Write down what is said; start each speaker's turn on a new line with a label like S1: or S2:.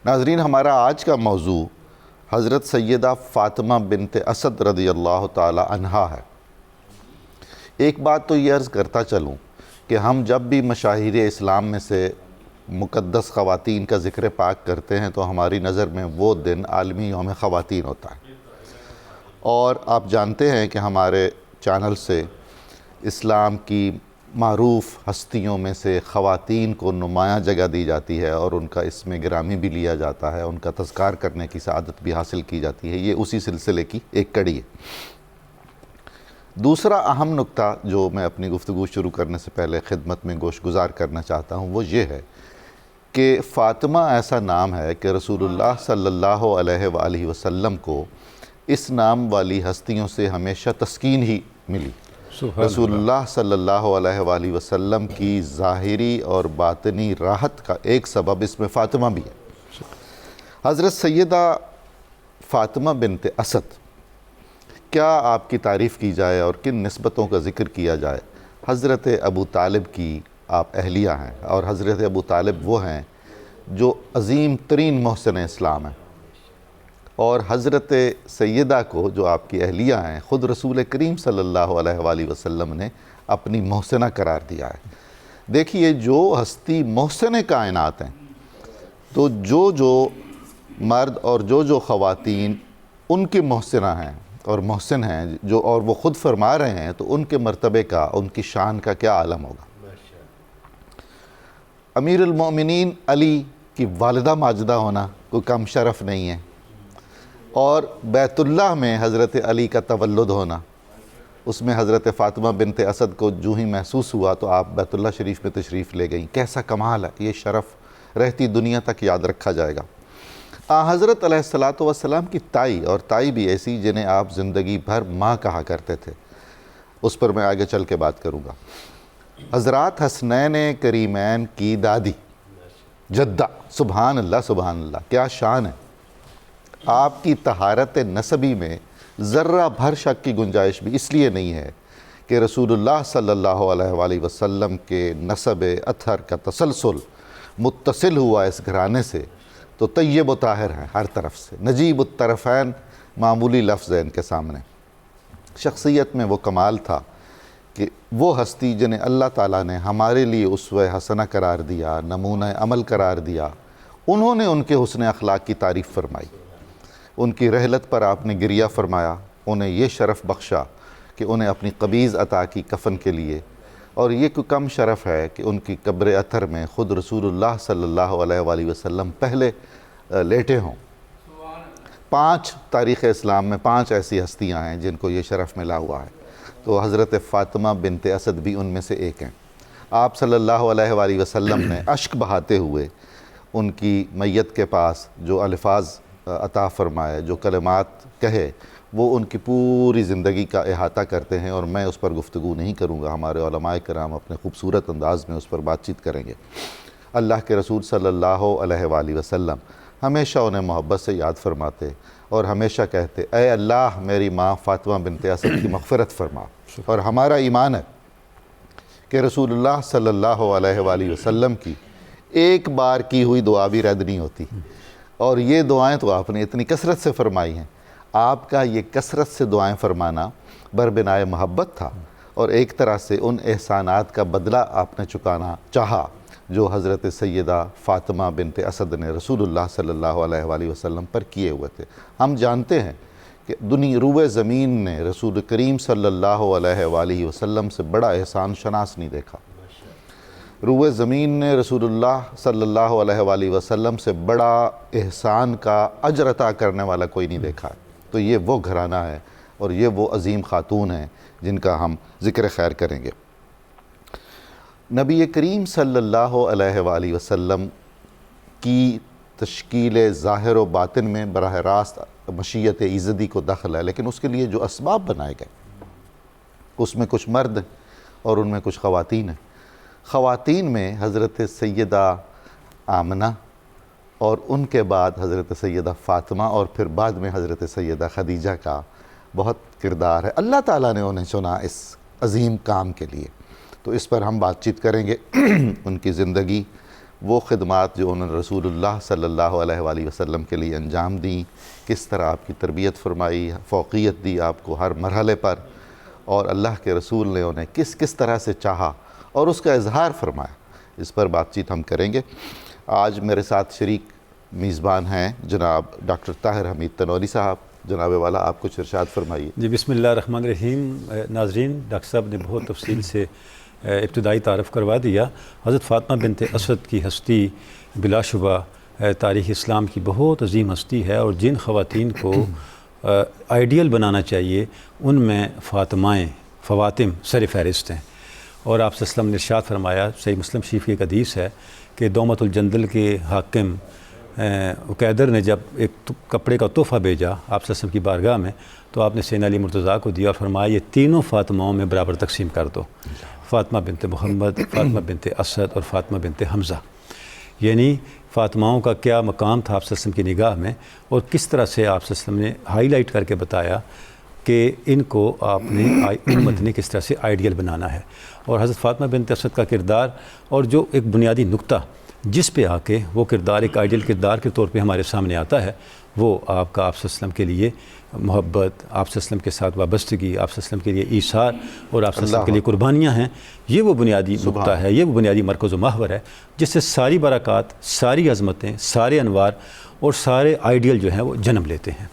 S1: ناظرین، ہمارا آج کا موضوع حضرت سیدہ فاطمہ بنت اسد رضی اللہ تعالی عنہا ہے۔ ایک بات تو یہ عرض کرتا چلوں کہ ہم جب بھی مشاہیر اسلام میں سے مقدس خواتین کا ذکر پاک کرتے ہیں تو ہماری نظر میں وہ دن عالمی یوم خواتین ہوتا ہے، اور آپ جانتے ہیں کہ ہمارے چینل سے اسلام کی معروف ہستیوں میں سے خواتین کو نمایاں جگہ دی جاتی ہے اور ان کا اسم گرامی بھی لیا جاتا ہے، ان کا تذکار کرنے کی سعادت بھی حاصل کی جاتی ہے۔ یہ اسی سلسلے کی ایک کڑی ہے۔ دوسرا اہم نقطہ جو میں اپنی گفتگو شروع کرنے سے پہلے خدمت میں گوش گزار کرنا چاہتا ہوں وہ یہ ہے کہ فاطمہ ایسا نام ہے کہ رسول اللہ صلی اللہ علیہ وآلہ وسلم کو اس نام والی ہستیوں سے ہمیشہ تسکین ہی ملی۔ رسول اللہ صلی اللہ علیہ وآلہ وسلم کی ظاہری اور باطنی راحت کا ایک سبب اس میں فاطمہ بھی ہے۔ حضرت سیدہ فاطمہ بنت اسد، کیا آپ کی تعریف کی جائے اور کن نسبتوں کا ذکر کیا جائے؟ حضرت ابو طالب کی آپ اہلیہ ہیں، اور حضرت ابو طالب وہ ہیں جو عظیم ترین محسن اسلام ہیں، اور حضرت سیدہ کو جو آپ کی اہلیہ ہیں خود رسول کریم صلی اللہ علیہ وآلہ وسلم نے اپنی محسنہ قرار دیا ہے۔ دیکھیے، جو ہستی محسن کائنات ہیں تو جو مرد اور جو خواتین ان کے محسنہ ہیں اور محسن ہیں اور وہ خود فرما رہے ہیں، تو ان کے مرتبے کا، ان کی شان کا کیا عالم ہوگا۔ امیر المومنین علی کی والدہ ماجدہ ہونا کوئی کم شرف نہیں ہے، اور بیت اللہ میں حضرت علی کا تولد ہونا، اس میں حضرت فاطمہ بنت اسد کو جو ہی محسوس ہوا تو آپ بیت اللہ شریف میں تشریف لے گئیں۔ کیسا کمال ہے، یہ شرف رہتی دنیا تک یاد رکھا جائے گا۔ حضرت علیہ السلام کی تائی، اور تائی بھی ایسی جنہیں آپ زندگی بھر ماں کہا کرتے تھے، اس پر میں آگے چل کے بات کروں گا۔ حضرات حسنین کریمین کی دادی، جدہ، سبحان اللہ سبحان اللہ، کیا شان ہے۔ آپ کی طہارت نسبی میں ذرہ بھر شک کی گنجائش بھی اس لیے نہیں ہے کہ رسول اللہ صلی اللہ علیہ وآلہ وسلم کے نسب اطہر کا تسلسل متصل ہوا اس گھرانے سے، تو طیب و طاہر ہیں ہر طرف سے، نجیب الطرفین معمولی لفظ ہے ان کے سامنے۔ شخصیت میں وہ کمال تھا کہ وہ ہستی جنہیں اللہ تعالیٰ نے ہمارے لیے اسوہ حسنہ قرار دیا، نمونہ عمل قرار دیا، انہوں نے ان کے حسن اخلاق کی تعریف فرمائی، ان کی رحلت پر آپ نے گریہ فرمایا، انہیں یہ شرف بخشا کہ انہیں اپنی قمیض عطا کی کفن کے لیے، اور یہ کوئی کم شرف ہے کہ ان کی قبر اطہر میں خود رسول اللہ صلی اللہ علیہ وآلہ وسلم پہلے لیٹے ہوں۔ 5 تاریخ اسلام میں 5 ایسی ہستیاں ہیں جن کو یہ شرف ملا ہوا ہے، تو حضرت فاطمہ بنت اسد بھی ان میں سے ایک ہیں۔ آپ صلی اللہ علیہ وآلہ وسلم نے اشک بہاتے ہوئے ان کی میت کے پاس جو الفاظ عطا فرمائے، جو کلمات کہے، وہ ان کی پوری زندگی کا احاطہ کرتے ہیں، اور میں اس پر گفتگو نہیں کروں گا، ہمارے علماء کرام اپنے خوبصورت انداز میں اس پر بات چیت کریں گے۔ اللہ کے رسول صلی اللہ علیہ وآلہ وسلم ہمیشہ انہیں محبت سے یاد فرماتے اور ہمیشہ کہتے، اے اللہ میری ماں فاطمہ بنت اسد کی مغفرت فرما۔ اور ہمارا ایمان ہے کہ رسول اللہ صلی اللہ علیہ وآلہ وسلم کی ایک بار کی ہوئی دعا بھی رد نہیں ہوتی، اور یہ دعائیں تو آپ نے اتنی کثرت سے فرمائی ہیں۔ آپ کا یہ کثرت سے دعائیں فرمانا بربنائے محبت تھا، اور ایک طرح سے ان احسانات کا بدلہ آپ نے چکانا چاہا جو حضرت سیدہ فاطمہ بنت اسد نے رسول اللہ صلی اللہ علیہ وآلہ وسلم پر کیے ہوئے تھے۔ ہم جانتے ہیں کہ روئے زمین نے رسول کریم صلی اللہ علیہ وآلہ وسلم سے بڑا احسان شناس نہیں دیکھا۔ روئے زمین نے رسول اللہ صلی اللہ علیہ وآلہ وسلم سے بڑا احسان کا اجر عطا کرنے والا کوئی نہیں دیکھا ہے۔ تو یہ وہ گھرانہ ہے اور یہ وہ عظیم خاتون ہیں جن کا ہم ذکر خیر کریں گے۔ نبی کریم صلی اللہ علیہ وآلہ وسلم کی تشکیل ظاہر و باطن میں براہ راست مشیت ایزدی کو دخل ہے، لیکن اس کے لیے جو اسباب بنائے گئے اس میں کچھ مرد اور ان میں کچھ خواتین ہیں۔ خواتین میں حضرت سیدہ آمنہ، اور ان کے بعد حضرت سیدہ فاطمہ، اور پھر بعد میں حضرت سیدہ خدیجہ کا بہت کردار ہے۔ اللہ تعالیٰ نے انہیں چنا اس عظیم کام کے لیے، تو اس پر ہم بات چیت کریں گے۔ ان کی زندگی وہ خدمات جو انہوں نے رسول اللہ صلی اللہ علیہ وآلہ وسلم کے لیے انجام دیں، کس طرح آپ کی تربیت فرمائی، فوقیت دی آپ کو ہر مرحلے پر، اور اللہ کے رسول نے انہیں کس کس طرح سے چاہا اور اس کا اظہار فرمایا، اس پر بات چیت ہم کریں گے۔ آج میرے ساتھ شریک میزبان ہیں جناب ڈاکٹر طاہر حمید تنوری صاحب۔ جناب والا آپ کچھ ارشاد فرمائیے۔
S2: جی بسم اللہ الرحمن الرحیم۔ ناظرین، ڈاکٹر صاحب نے بہت تفصیل سے ابتدائی تعارف کروا دیا۔ حضرت فاطمہ بنت اسد کی ہستی بلا شبہ تاریخ اسلام کی بہت عظیم ہستی ہے، اور جن خواتین کو آئیڈیل بنانا چاہیے ان میں فواتم سر فہرست ہیں۔ اور آپ صلی اللہ علیہ وسلم نے ارشاد فرمایا، صحیح مسلم شریف کی ایک حدیث ہے کہ دومت الجندل کے حاکم عقیدر نے جب ایک کپڑے کا تحفہ بھیجا آپ صلی اللہ علیہ وسلم کی بارگاہ میں، تو آپ نے سیدنا علی مرتضیٰ کو دیا اور فرمایا یہ تینوں فاطماؤں میں برابر تقسیم کر دو، فاطمہ بنت محمد، فاطمہ بنت اسد اور فاطمہ بنت حمزہ۔ یعنی فاطماؤں کا کیا مقام تھا آپ صلی اللہ علیہ وسلم کی نگاہ میں، اور کس طرح سے آپ صلی اللہ علیہ وسلم نے ہائی لائٹ کر کے بتایا کہ ان کو آپ نے امت نے کس طرح سے آئیڈیل بنانا ہے۔ اور حضرت فاطمہ بنت اسد کا کردار، اور جو ایک بنیادی نقطہ جس پہ آ کے وہ کردار ایک آئیڈیل کردار کے طور پہ ہمارے سامنے آتا ہے، وہ آپ کا آپ صلی اللہ علیہ وسلم کے لیے محبت، آپ صلی اللہ علیہ وسلم کے ساتھ وابستگی، آپ صلی اللہ علیہ وسلم کے لیے ایثار، اور آپ صلی اللہ علیہ وسلم کے لیے قربانیاں ہیں۔ یہ وہ بنیادی نقطہ ہے، یہ وہ بنیادی مرکز و محور ہے جس سے ساری برکات، ساری عظمتیں، سارے انوار اور سارے آئیڈیل جو ہیں وہ جنم لیتے ہیں۔